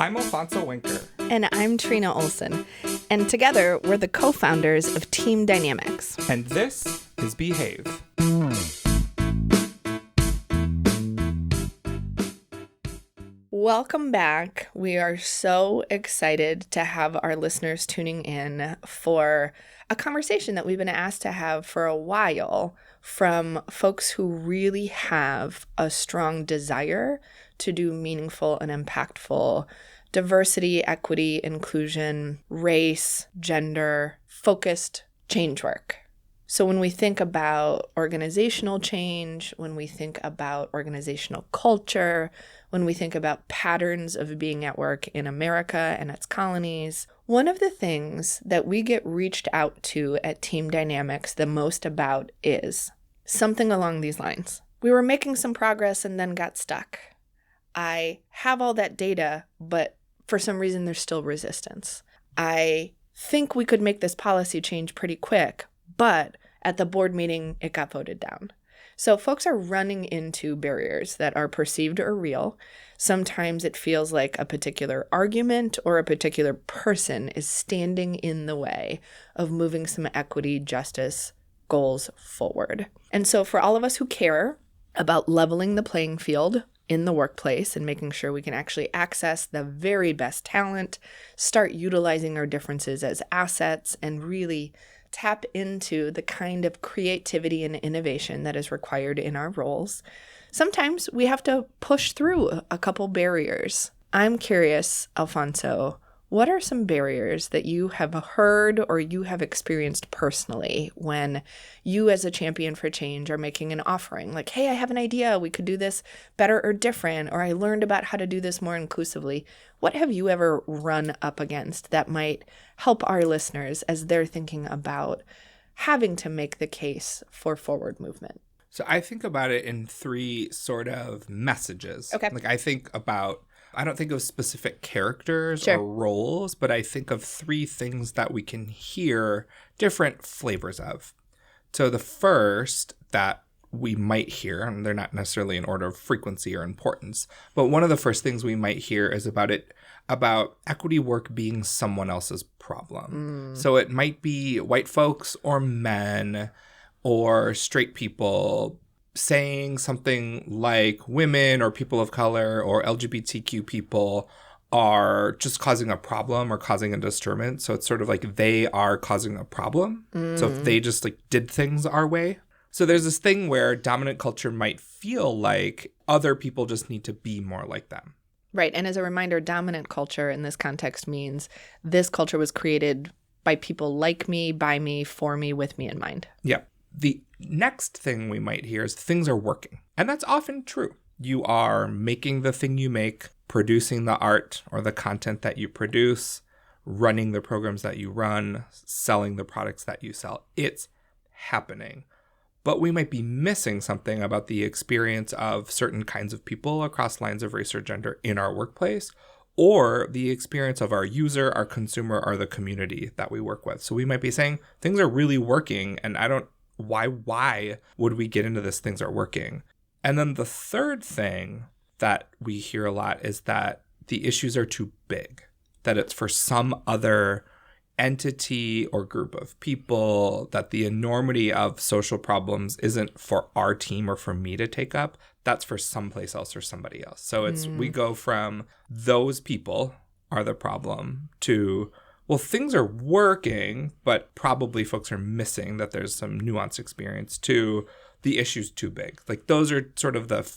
I'm Alfonso Winker. And I'm Trina Olson. And together, we're the co-founders of Team Dynamics. And this is Behave. Welcome back. We are so excited to have our listeners tuning in for a conversation that we've been asked to have for a while from folks who really have a strong desire to do meaningful and impactful diversity, equity, inclusion, race, gender, focused change work. So when we think about organizational change, when we think about organizational culture, when we think about patterns of being at work in America and its colonies, one of the things that we get reached out to at Team Dynamics the most about is something along these lines. We were making some progress and then got stuck. I have all that data, but for some reason there's still resistance. I think we could make this policy change pretty quick, but at the board meeting, it got voted down. So folks are running into barriers that are perceived or real. Sometimes it feels like a particular argument or a particular person is standing in the way of moving some equity, justice goals forward. And so for all of us who care about leveling the playing field in the workplace and making sure we can actually access the very best talent, start utilizing our differences as assets, and really tap into the kind of creativity and innovation that is required in our roles, sometimes we have to push through a couple barriers. I'm curious, Alfonso, what are some barriers that you have heard or you have experienced personally when you as a champion for change are making an offering? Like, hey, I have an idea. We could do this better or different, or I learned about how to do this more inclusively. What have you ever run up against that might help our listeners as they're thinking about having to make the case for forward movement? So I think about it in three sort of messages. Okay. I don't think of specific characters Sure. or roles, but I think of three things that we can hear different flavors of. So the first that we might hear, and they're not necessarily in order of frequency or importance, but one of the first things we might hear is about equity work being someone else's problem. So it might be white folks or men or straight people saying something like women or people of color or LGBTQ people are just causing a problem or causing a disturbance. So it's sort of like they are causing a problem. So if they just like did things our way. So there's this thing where dominant culture might feel like other people just need to be more like them. Right. And as a reminder, dominant culture in this context means this culture was created by people like me, by me, for me, with me in mind. Yeah. The next thing we might hear is things are working. And that's often true. You are making the thing you make, producing the art or the content that you produce, running the programs that you run, selling the products that you sell. It's happening. But we might be missing something about the experience of certain kinds of people across lines of race or gender in our workplace, or the experience of our user, our consumer, or the community that we work with. So we might be saying things are really working, and why would we get into this things are working? And then the third thing that we hear a lot is that the issues are too big, that it's for some other entity or group of people, that the enormity of social problems isn't for our team or for me to take up. That's for someplace else or somebody else. So it's we go from those people are the problem to, well, things are working, but probably folks are missing that there's some nuanced experience to the issue's too big. Like those are sort of the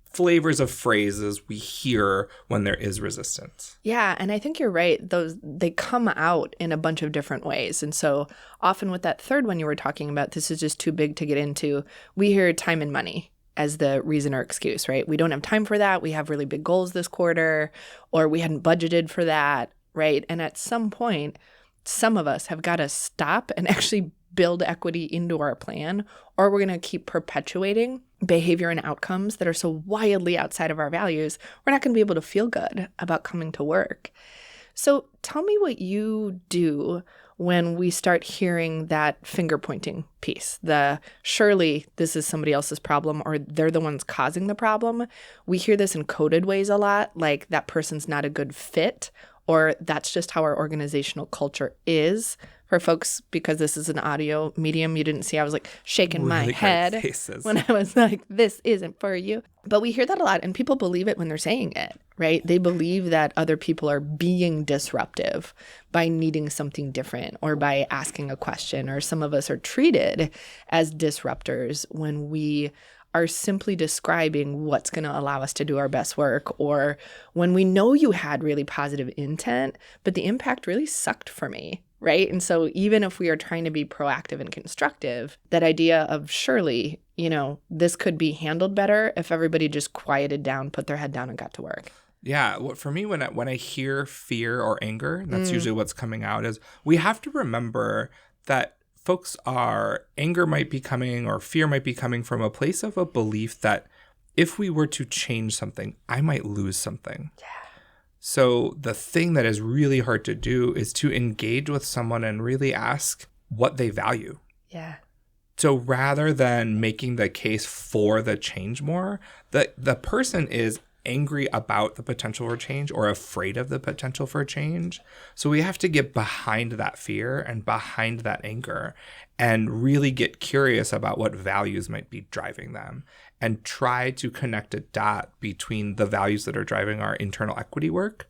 flavors of phrases we hear when there is resistance. Yeah, and I think you're right. They come out in a bunch of different ways. And so often with that third one you were talking about, this is just too big to get into, we hear time and money as the reason or excuse, right? We don't have time for that. We have really big goals this quarter, or we hadn't budgeted for that, right? And at some point, some of us have got to stop and actually build equity into our plan, or we're going to keep perpetuating behavior and outcomes that are so wildly outside of our values, we're not going to be able to feel good about coming to work. So tell me what you do when we start hearing that finger pointing piece, the surely this is somebody else's problem or they're the ones causing the problem. We hear this in coded ways a lot, like that person's not a good fit, or that's just how our organizational culture is. For folks, because this is an audio medium, you didn't see I was like shaking my head when I was like, this isn't for you. But we hear that a lot, and people believe it when they're saying it, right? They believe that other people are being disruptive by needing something different or by asking a question, or some of us are treated as disruptors when we are simply describing what's going to allow us to do our best work, or when we know you had really positive intent, but the impact really sucked for me. Right. And so even if we are trying to be proactive and constructive, that idea of surely, this could be handled better if everybody just quieted down, put their head down and got to work. Yeah. For me, when I hear fear or anger, and that's usually what's coming out, is we have to remember that anger might be coming or fear might be coming from a place of a belief that if we were to change something, I might lose something. Yeah. So the thing that is really hard to do is to engage with someone and really ask what they value. Yeah. So rather than making the case for the change more, the person is angry about the potential for change or afraid of the potential for change. So we have to get behind that fear and behind that anger and really get curious about what values might be driving them and try to connect a dot between the values that are driving our internal equity work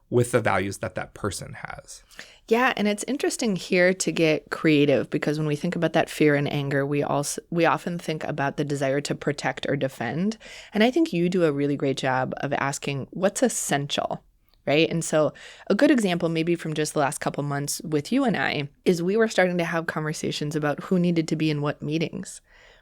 with the values that person has. Yeah, and it's interesting here to get creative, because when we think about that fear and anger, we often think about the desire to protect or defend. And I think you do a really great job of asking what's essential, right? And so a good example, maybe from just the last couple months with you and I, is we were starting to have conversations about who needed to be in what meetings.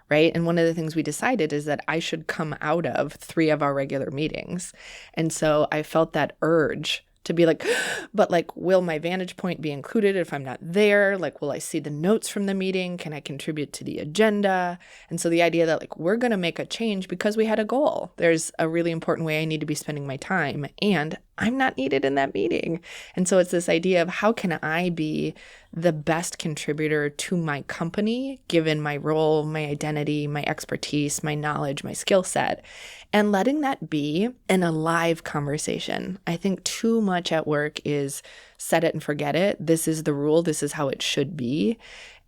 Right. And one of the things we decided is that I should come out of 3 of our regular meetings. And so I felt that urge to be like, but like, will my vantage point be included if I'm not there? Like, will I see the notes from the meeting? Can I contribute to the agenda? And so the idea that like, we're going to make a change because we had a goal. There's a really important way I need to be spending my time, and I'm not needed in that meeting. And so it's this idea of how can I be the best contributor to my company, given my role, my identity, my expertise, my knowledge, my skill set, and letting that be an alive conversation. I think too much at work is set it and forget it. This is the rule. This is how it should be.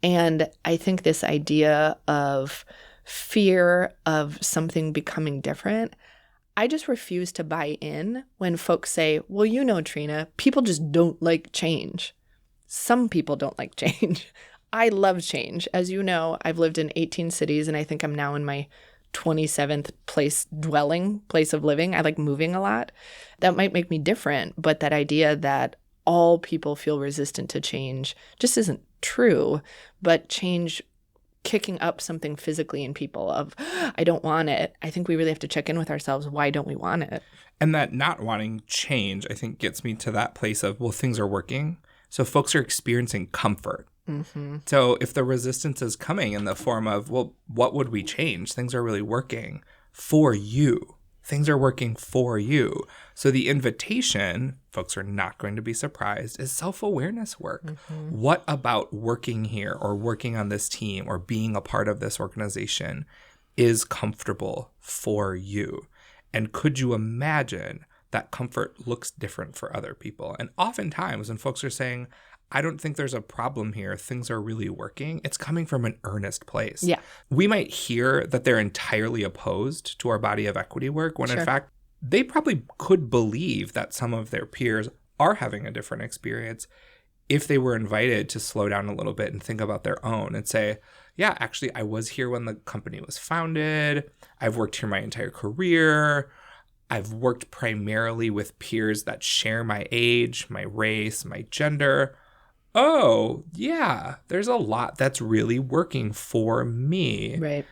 And I think this idea of fear of something becoming different, I just refuse to buy in when folks say, well, Trina, people just don't like change. Some people don't like change. I love change. As you know, I've lived in 18 cities, and I think I'm now in my 27th place of living. I like moving a lot. That might make me different, but that idea that all people feel resistant to change just isn't true. But change kicking up something physically in people of, I don't want it. I think we really have to check in with ourselves. Why don't we want it? And that not wanting change, I think, gets me to that place of, well, things are working. So folks are experiencing comfort. Mm-hmm. So if the resistance is coming in the form of, well, what would we change? Things are really working for you. Things are working for you. So the invitation, folks are not going to be surprised, is self-awareness work. Mm-hmm. What about working here or working on this team or being a part of this organization is comfortable for you? And could you imagine that comfort looks different for other people? And oftentimes when folks are saying, I don't think there's a problem here, things are really working, it's coming from an earnest place. Yeah. We might hear that they're entirely opposed to our body of equity work when in fact, they probably could believe that some of their peers are having a different experience if they were invited to slow down a little bit and think about their own and say, yeah, actually, I was here when the company was founded. I've worked here my entire career. I've worked primarily with peers that share my age, my race, my gender. Oh, yeah, there's a lot that's really working for me. Right.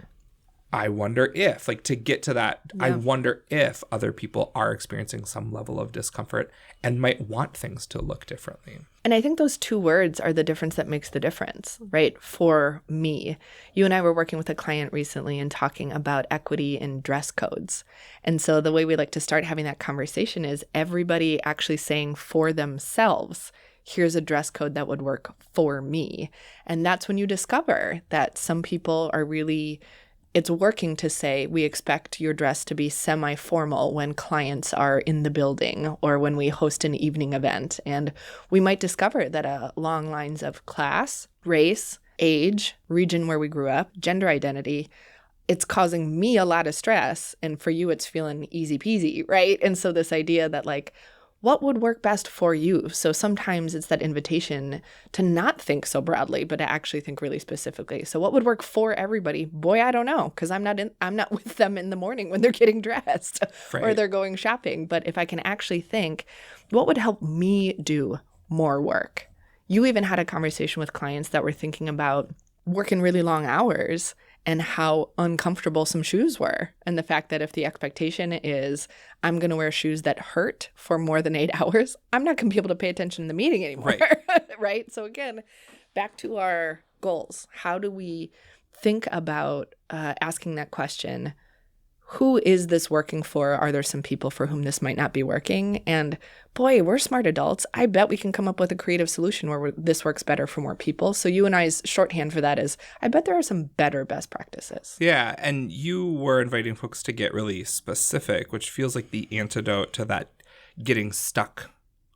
I wonder if, to get to that, yeah. I wonder if other people are experiencing some level of discomfort and might want things to look differently. And I think those 2 words are the difference that makes the difference, right? For me. You and I were working with a client recently and talking about equity in dress codes. And so the way we like to start having that conversation is everybody actually saying for themselves, here's a dress code that would work for me. And that's when you discover that some people are really, it's working to say, we expect your dress to be semi-formal when clients are in the building or when we host an evening event. And we might discover that along lines of class, race, age, region where we grew up, gender identity, it's causing me a lot of stress. And for you, it's feeling easy peasy, right? And so this idea that like, what would work best for you? So sometimes it's that invitation to not think so broadly, but to actually think really specifically. So what would work for everybody? Boy, I don't know, because I'm not with them in the morning when they're getting dressed Right. or they're going shopping. But if I can actually think, what would help me do more work? You even had a conversation with clients that were thinking about working really long hours and how uncomfortable some shoes were. And the fact that if the expectation is I'm going to wear shoes that hurt for more than 8 hours, I'm not going to be able to pay attention in the meeting anymore. Right. Right? So again, back to our goals. How do we think about asking that question? Who is this working for? Are there some people for whom this might not be working? And boy, we're smart adults. I bet we can come up with a creative solution where this works better for more people. So you and I's shorthand for that is, I bet there are some better best practices. Yeah, and you were inviting folks to get really specific, which feels like the antidote to that getting stuck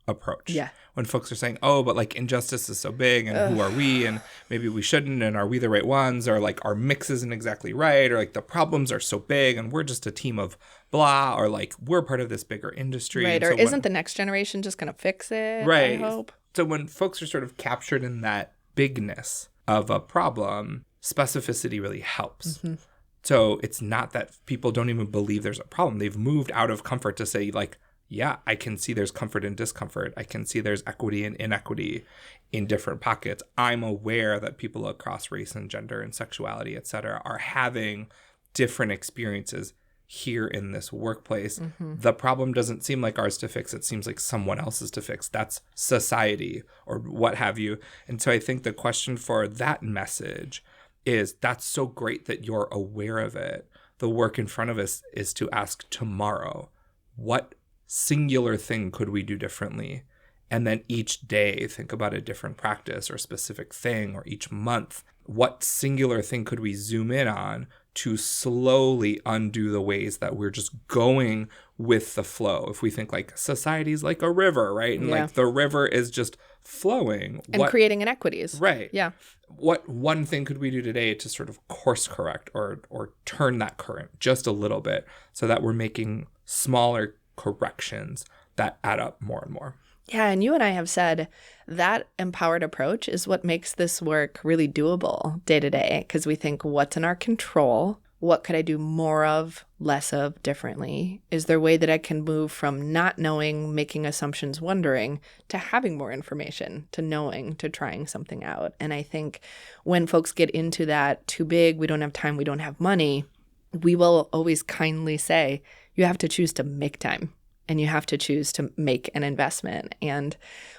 approach. Yeah. When folks are saying, oh, but like injustice is so big and who are we and maybe we shouldn't and are we the right ones or like our mix isn't exactly right or like the problems are so big and we're just a team of blah or like we're part of this bigger industry. Right. And Or isn't the next generation just going to fix it? Right. I hope. So when folks are sort of captured in that bigness of a problem, specificity really helps. Mm-hmm. So it's not that people don't even believe there's a problem. They've moved out of comfort to say like, yeah, I can see there's comfort and discomfort. I can see there's equity and inequity in different pockets. I'm aware that people across race and gender and sexuality, et cetera, are having different experiences here in this workplace. Mm-hmm. The problem doesn't seem like ours to fix. It seems like someone else's to fix. That's society or what have you. And so I think the question for that message is that's so great that you're aware of it. The work in front of us is to ask tomorrow, what singular thing could we do differently? And then each day think about a different practice or specific thing, or each month, what singular thing could we zoom in on to slowly undo the ways that we're just going with the flow? If we think like society's like a river, right? And like the river is just flowing. And creating inequities. Right. Yeah. What one thing could we do today to sort of course correct or turn that current just a little bit so that we're making smaller corrections that add up more and more? Yeah, and you and I have said that empowered approach is what makes this work really doable day to day, because we think, what's in our control? What could I do more of, less of, differently? Is there a way that I can move from not knowing, making assumptions, wondering, to having more information, to knowing, to trying something out? And I think when folks get into that too big, we don't have time, we don't have money, we will always kindly say, you have to choose to make time and you have to choose to make an investment. And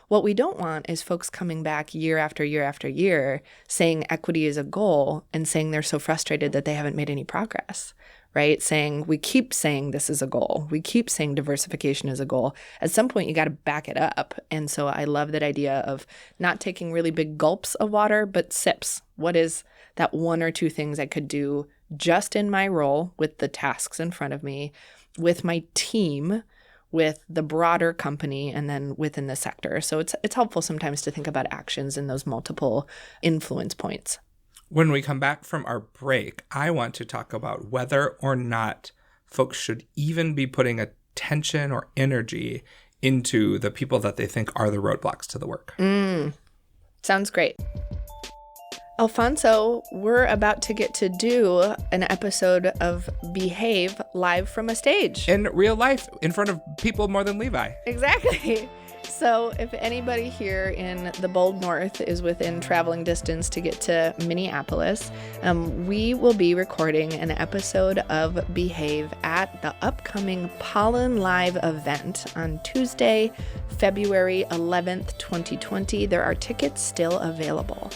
what we don't want is folks coming back year after year after year saying equity is a goal and saying they're so frustrated that they haven't made any progress, right? Saying, we keep saying this is a goal. We keep saying diversification is a goal. At some point, you got to back it up. And so I love that idea of not taking really big gulps of water, but sips. What is that one or two things I could do just in my role with the tasks in front of me, with my team, with the broader company, and then within the sector? So it's helpful sometimes to think about actions in those multiple influence points. When we come back from our break, I want to talk about whether or not folks should even be putting attention or energy into the people that they think are the roadblocks to the work. Sounds great. Alfonso, we're about to get to do an episode of Behave live from a stage. In real life, in front of people more than Levi. Exactly. So if anybody here in the Bold North is within traveling distance to get to Minneapolis, we will be recording an episode of Behave at the upcoming Pollen Live event on Tuesday, February 11th, 2020. There are tickets still available.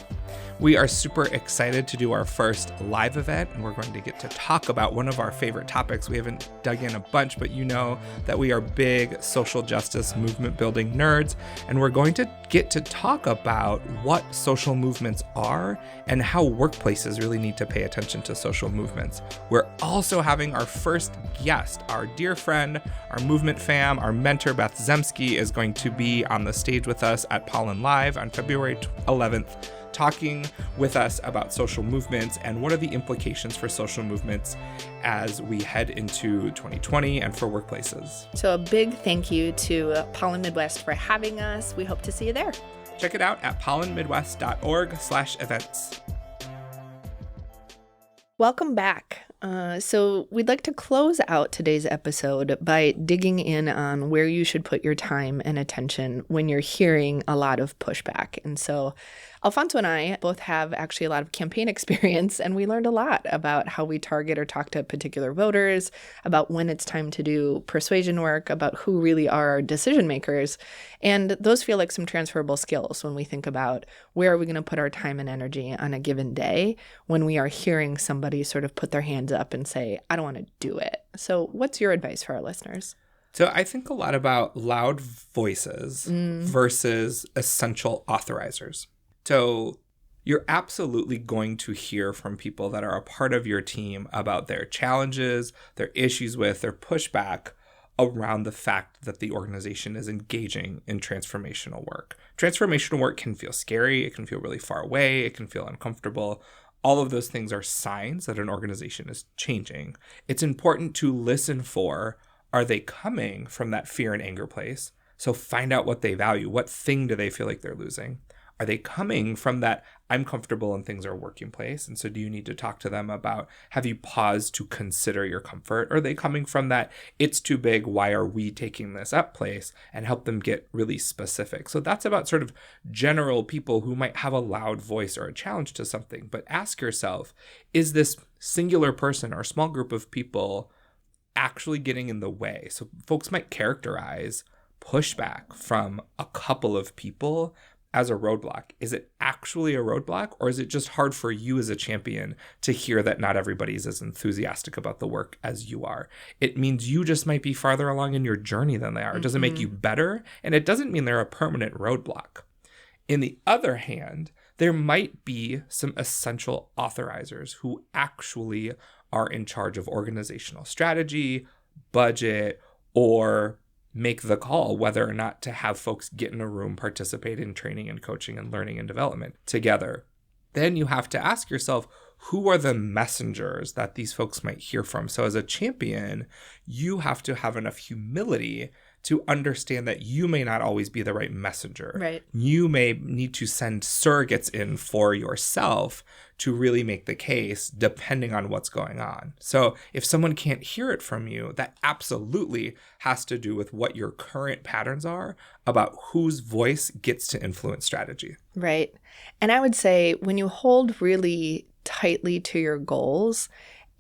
We are super excited to do our first live event, and we're going to get to talk about one of our favorite topics. We haven't dug in a bunch, but you know that we are big social justice movement building nerds, and we're going to get to talk about what social movements are and how workplaces really need to pay attention to social movements. We're also having our first guest. Our dear friend, our movement fam, our mentor, Beth Zemsky, is going to be on the stage with us at Pollen Live on February 11th, talking with us about social movements and what are the implications for social movements as we head into 2020 and for workplaces. So a big thank you to Pollen Midwest for having us. We hope to see you there. Check it out at pollenmidwest.org/events. Welcome back. So we'd like to close out today's episode by digging in on where you should put your time and attention when you're hearing a lot of pushback. And so Alfonso and I both have actually a lot of campaign experience, and we learned a lot about how we target or talk to particular voters, about when it's time to do persuasion work, about who really are our decision makers. And those feel like some transferable skills when we think about where are we going to put our time and energy on a given day when we are hearing somebody sort of put their hands up and say, I don't want to do it. So what's your advice for our listeners? So I think a lot about loud voices versus essential authorizers. So you're absolutely going to hear from people that are a part of your team about their challenges, their issues with, their pushback around the fact that the organization is engaging in transformational work. Transformational work can feel scary. It can feel really far away. It can feel uncomfortable. All of those things are signs that an organization is changing. It's important to listen for, are they coming from that fear and anger place? So find out what they value. What thing do they feel like they're losing? Are they coming from that I'm comfortable and things are working place? And so do you need to talk to them about, have you paused to consider your comfort? Or are they coming from that it's too big, why are we taking this up place? And help them get really specific. So that's about sort of general people who might have a loud voice or a challenge to something. But ask yourself, is this singular person or small group of people actually getting in the way? So folks might characterize pushback from a couple of people as a roadblock. Is it actually a roadblock, or is it just hard for you as a champion to hear that not everybody's as enthusiastic about the work as you are? It means you just might be farther along in your journey than they are. It doesn't make you better, and it doesn't mean they're a permanent roadblock. In the other hand, there might be some essential authorizers who actually are in charge of organizational strategy, budget, or make the call whether or not to have folks get in a room, participate in training and coaching and learning and development together. Then you have to ask yourself, who are the messengers that these folks might hear from? So as a champion, you have to have enough humility to understand that you may not always be the right messenger. Right. You may need to send surrogates in for yourself to really make the case depending on what's going on. So if someone can't hear it from you, that absolutely has to do with what your current patterns are about whose voice gets to influence strategy. Right. And I would say when you hold really tightly to your goals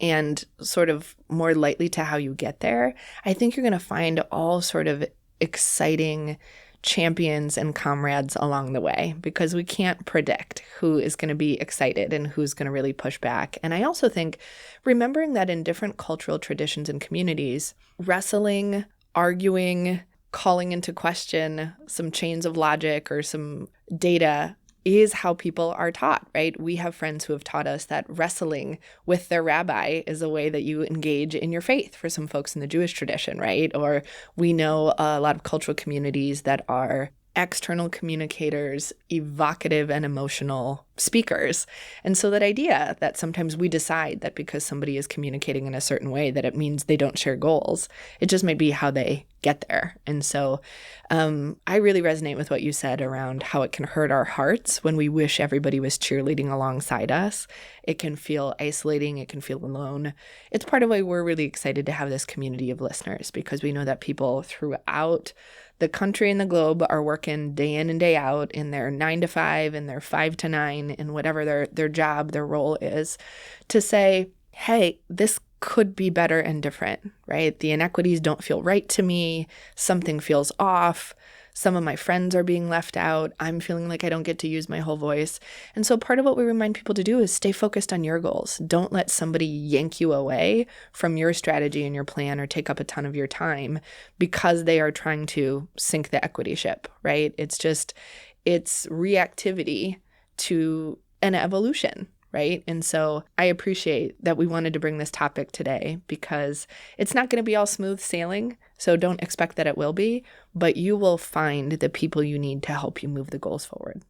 and sort of more lightly to how you get there, I think you're going to find all sort of exciting champions and comrades along the way, because we can't predict who is going to be excited and who's going to really push back. And I also think remembering that in different cultural traditions and communities, wrestling, arguing, calling into question some chains of logic or some data is how people are taught, right? We have friends who have taught us that wrestling with their rabbi is a way that you engage in your faith for some folks in the Jewish tradition, right? Or we know a lot of cultural communities that are external communicators, evocative and emotional speakers. And so that idea that sometimes we decide that because somebody is communicating in a certain way that it means they don't share goals, it just might be how they get there. And so I really resonate with what you said around how it can hurt our hearts when we wish everybody was cheerleading alongside us. It can feel isolating. It can feel alone. It's part of why we're really excited to have this community of listeners, because we know that people throughout the country and the globe are working day in and day out in their 9 to 5 and their 5 to 9 and whatever their job, their role is, to say, hey, this could be better and different, right? The inequities don't feel right to me. Something feels off. Some of my friends are being left out. I'm feeling like I don't get to use my whole voice. And so part of what we remind people to do is stay focused on your goals. Don't let somebody yank you away from your strategy and your plan or take up a ton of your time because they are trying to sink the equity ship, right? It's reactivity to an evolution, right? And so I appreciate that we wanted to bring this topic today because it's not going to be all smooth sailing. So don't expect that it will be, but you will find the people you need to help you move the goals forward.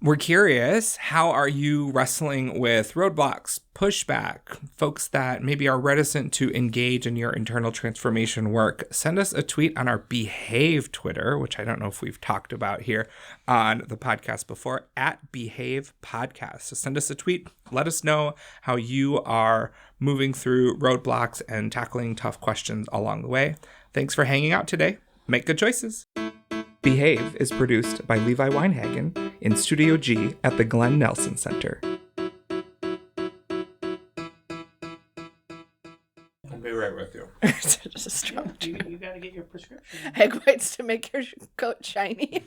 We're curious, how are you wrestling with roadblocks, pushback, folks that maybe are reticent to engage in your internal transformation work? Send us a tweet on our Behave Twitter, which I don't know if we've talked about here on the podcast before, at Behave Podcast. So send us a tweet. Let us know how you are moving through roadblocks and tackling tough questions along the way. Thanks for hanging out today. Make good choices. Behave is produced by Levi Weinhagen in Studio G at the Glenn Nelson Center. I'll be right with you. Just a strong You got to get your prescription. egg whites to make your coat shiny.